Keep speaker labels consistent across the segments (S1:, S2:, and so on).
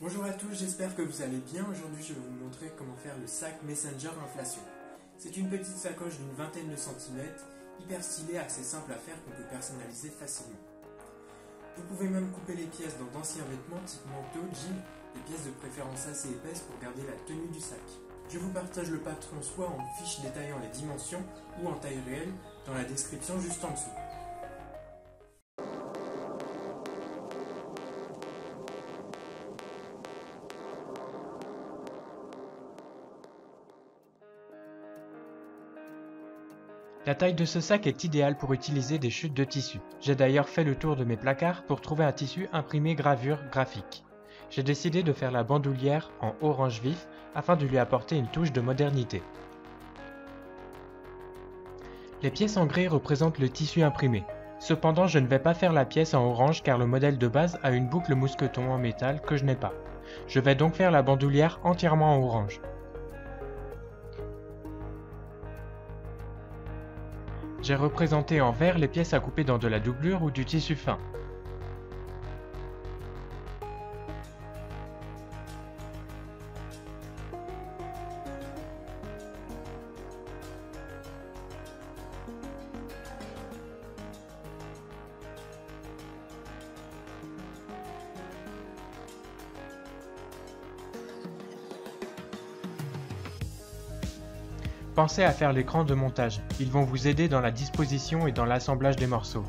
S1: Bonjour à tous, j'espère que vous allez bien. Aujourd'hui, je vais vous montrer comment faire le sac Messenger Inflation. C'est une petite sacoche d'une vingtaine de centimètres, hyper stylée, assez simple à faire, qu'on peut personnaliser facilement. Vous pouvez même couper les pièces dans d'anciens vêtements type manteau, jean, des pièces de préférence assez épaisses pour garder la tenue du sac. Je vous partage le patron soit en fiche détaillant les dimensions ou en taille réelle dans la description juste en dessous.
S2: La taille de ce sac est idéale pour utiliser des chutes de tissu. J'ai d'ailleurs fait le tour de mes placards pour trouver un tissu imprimé gravure graphique. J'ai décidé de faire la bandoulière en orange vif afin de lui apporter une touche de modernité. Les pièces en gris représentent le tissu imprimé. Cependant, je ne vais pas faire la pièce en orange car le modèle de base a une boucle mousqueton en métal que je n'ai pas. Je vais donc faire la bandoulière entièrement en orange. J'ai représenté en vert les pièces à couper dans de la doublure ou du tissu fin. Pensez à faire l'écran de montage, ils vont vous aider dans la disposition et dans l'assemblage des morceaux.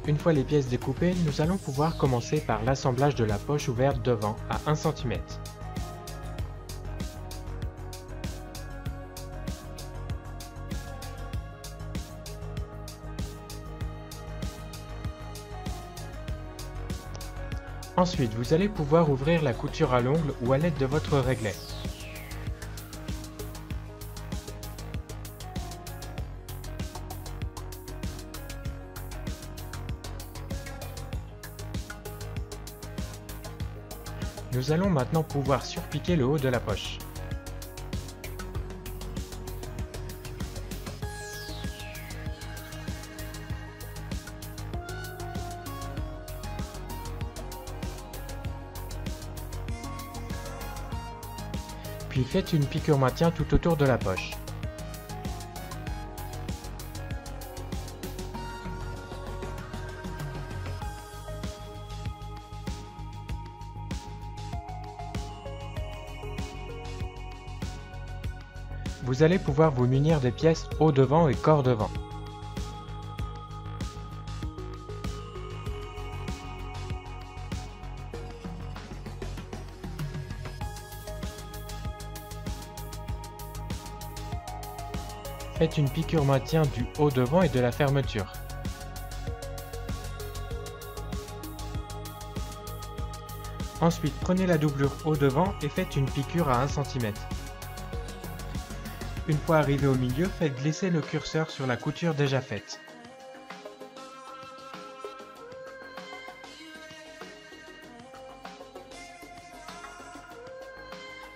S2: Une fois les pièces découpées, nous allons pouvoir commencer par l'assemblage de la poche ouverte devant à 1 cm. Ensuite, vous allez pouvoir ouvrir la couture à l'ongle ou à l'aide de votre réglet. Nous allons maintenant pouvoir surpiquer le haut de la poche. Puis faites une piqûre maintien tout autour de la poche. Vous allez pouvoir vous munir des pièces haut devant et corps devant. Faites une piqûre maintien du haut devant et de la fermeture. Ensuite, prenez la doublure haut devant et faites une piqûre à 1 cm. Une fois arrivé au milieu, faites glisser le curseur sur la couture déjà faite.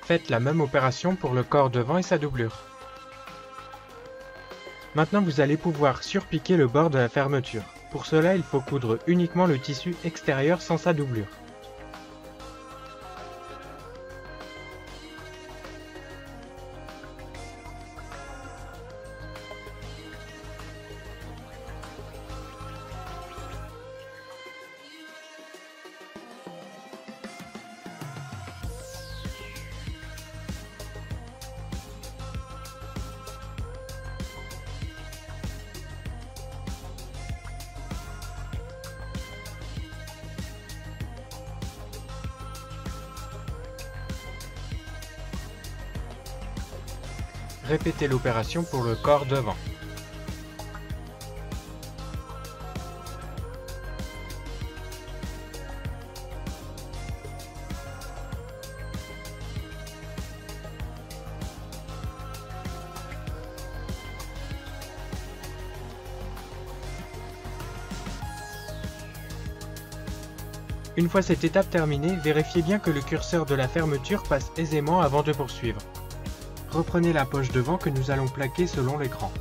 S2: Faites la même opération pour le corps devant et sa doublure. Maintenant, vous allez pouvoir surpiquer le bord de la fermeture. Pour cela, il faut coudre uniquement le tissu extérieur sans sa doublure. Répétez l'opération pour le corps devant. Une fois cette étape terminée, vérifiez bien que le curseur de la fermeture passe aisément avant de poursuivre. Reprenez la poche devant que nous allons plaquer selon l'écran.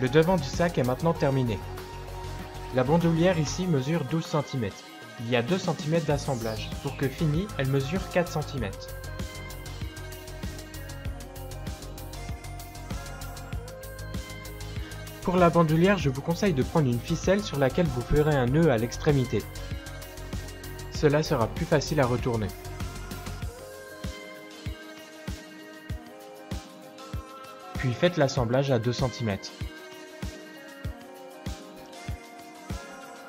S2: Le devant du sac est maintenant terminé. La bandoulière ici mesure 12 cm. Il y a 2 cm d'assemblage. Pour que finie, elle mesure 4 cm. Pour la bandoulière, je vous conseille de prendre une ficelle sur laquelle vous ferez un nœud à l'extrémité. Cela sera plus facile à retourner. Puis faites l'assemblage à 2 cm.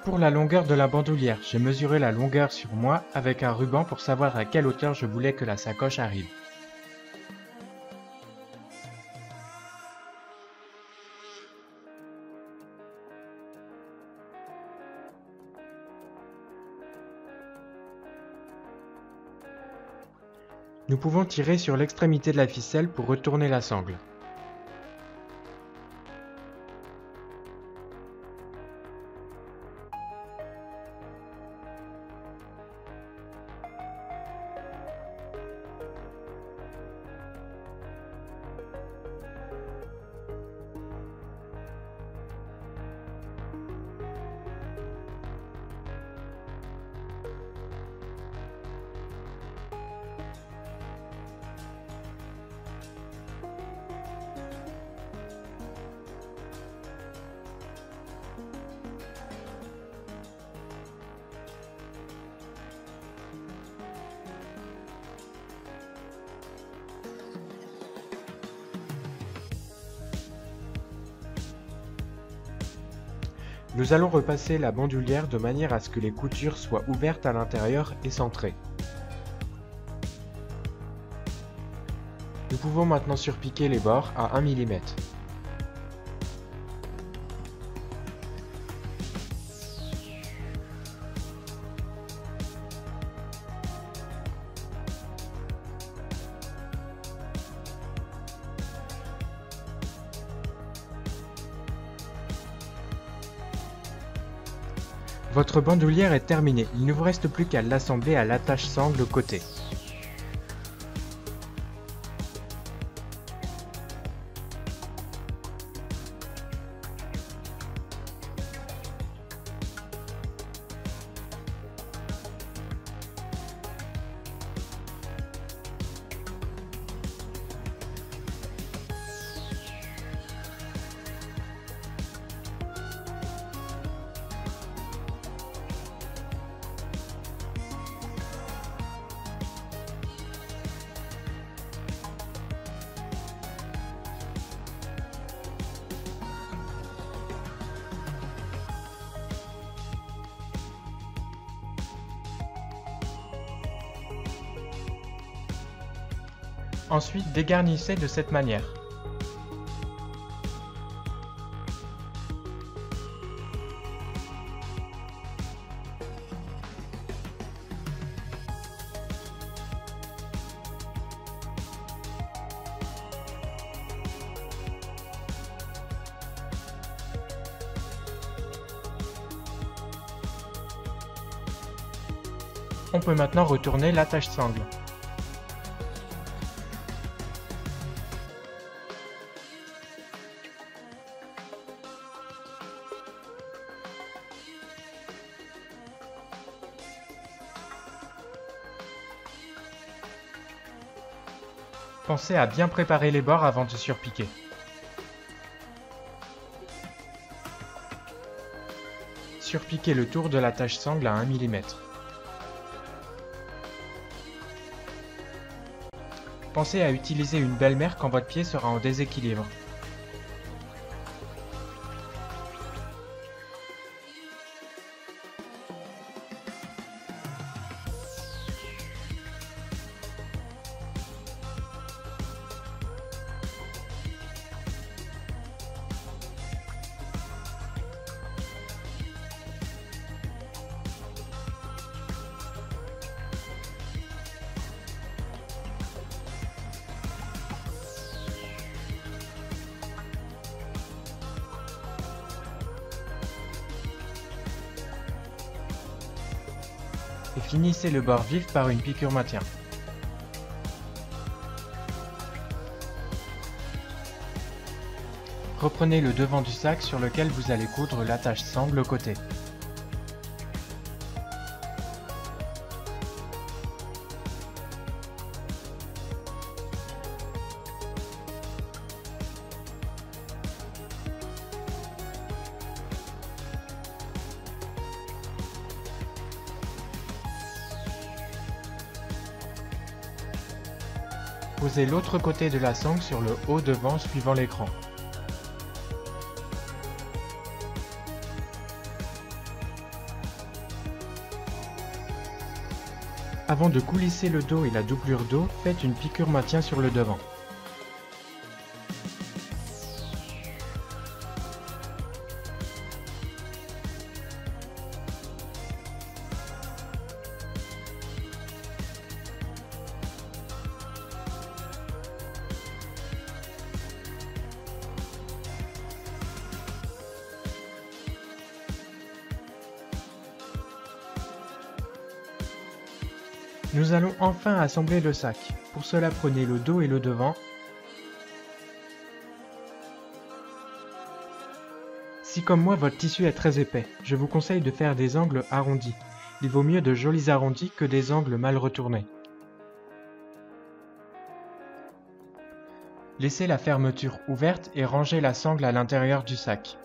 S2: Pour la longueur de la bandoulière, j'ai mesuré la longueur sur moi avec un ruban pour savoir à quelle hauteur je voulais que la sacoche arrive. Nous pouvons tirer sur l'extrémité de la ficelle pour retourner la sangle. Nous allons repasser la bandoulière de manière à ce que les coutures soient ouvertes à l'intérieur et centrées. Nous pouvons maintenant surpiquer les bords à 1 mm. Votre bandoulière est terminée, il ne vous reste plus qu'à l'assembler à l'attache-sangle côté. Ensuite, dégarnissez de cette manière. On peut maintenant retourner l'attache-sangle. Pensez à bien préparer les bords avant de surpiquer. Surpiquez le tour de l'attache-sangle à 1 mm. Pensez à utiliser une belle-mère quand votre pied sera en déséquilibre. et finissez le bord vif par une piqûre maintien. Reprenez le devant du sac sur lequel vous allez coudre l'attache sangle au côté. Posez l'autre côté de la sangle sur le haut devant suivant l'écran. Avant de coulisser le dos et la doublure dos, faites une piqûre maintien sur le devant. Nous allons enfin assembler le sac. Pour cela, prenez le dos et le devant. Si comme moi votre tissu est très épais, je vous conseille de faire des angles arrondis. Il vaut mieux de jolis arrondis que des angles mal retournés. Laissez la fermeture ouverte et rangez la sangle à l'intérieur du sac.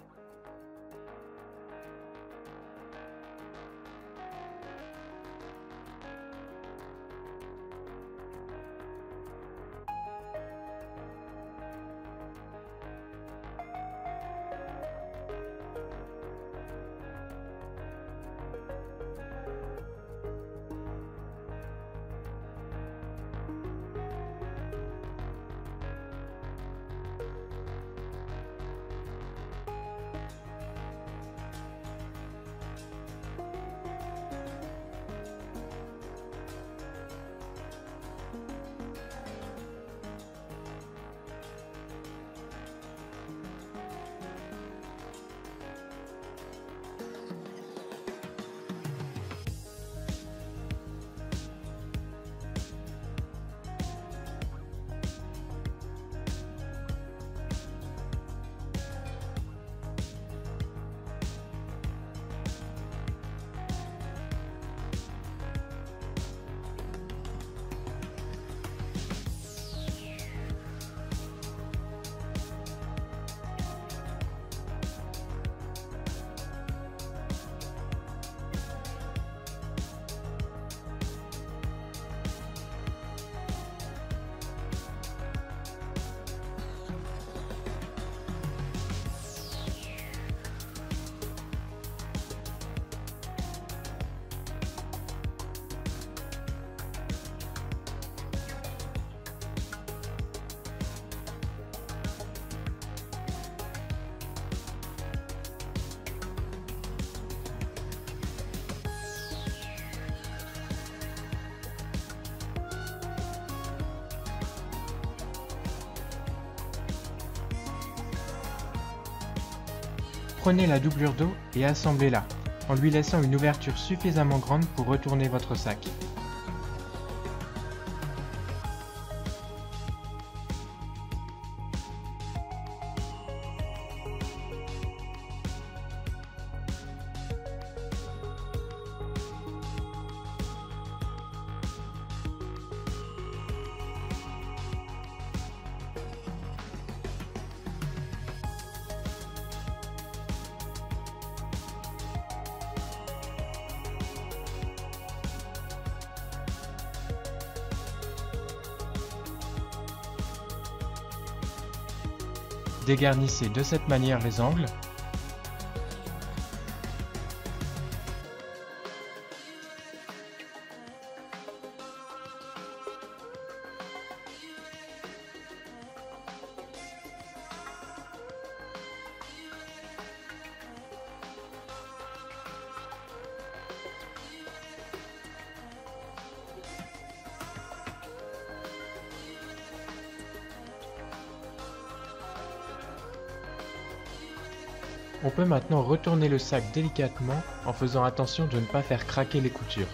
S2: Prenez la doublure dos et assemblez-la, en lui laissant une ouverture suffisamment grande pour retourner votre sac. Dégarnissez de cette manière les angles. On peut maintenant retourner le sac délicatement en faisant attention de ne pas faire craquer les coutures.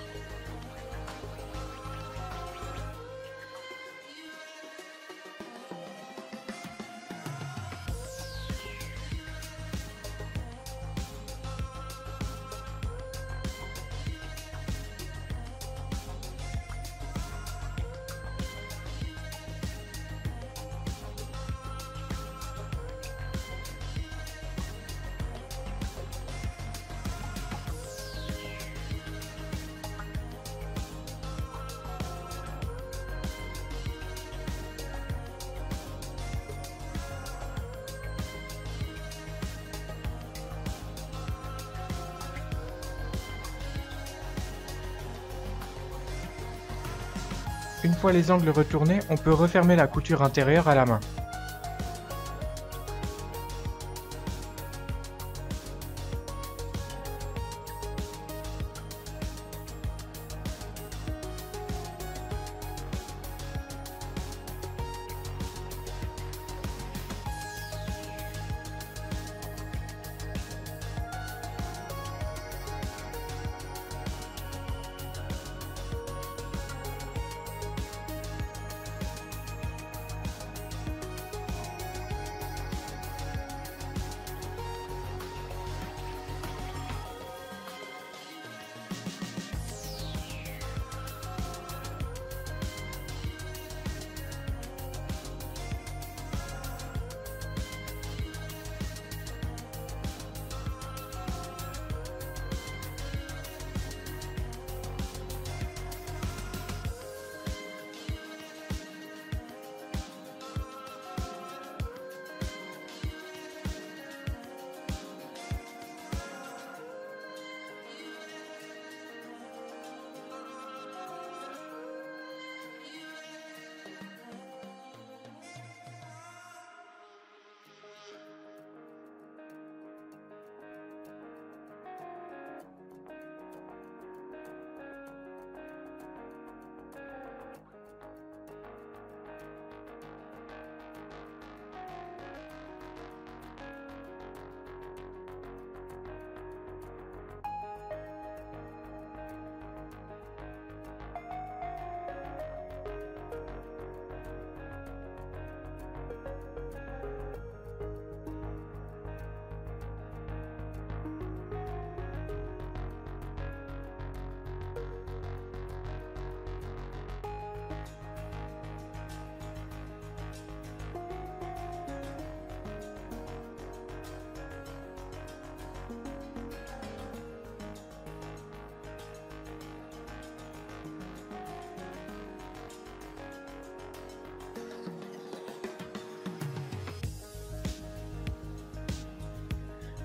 S2: Une fois les angles retournés, on peut refermer la couture intérieure à la main.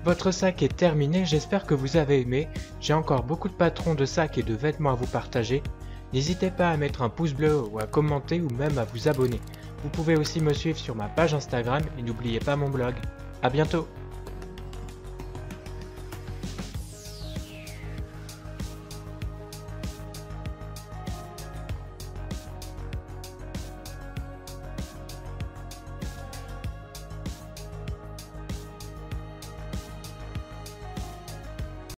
S2: Votre sac est terminé, j'espère que vous avez aimé. J'ai encore beaucoup de patrons de sacs et de vêtements à vous partager. N'hésitez pas à mettre un pouce bleu ou à commenter ou même à vous abonner. Vous pouvez aussi me suivre sur ma page Instagram et n'oubliez pas mon blog. À bientôt!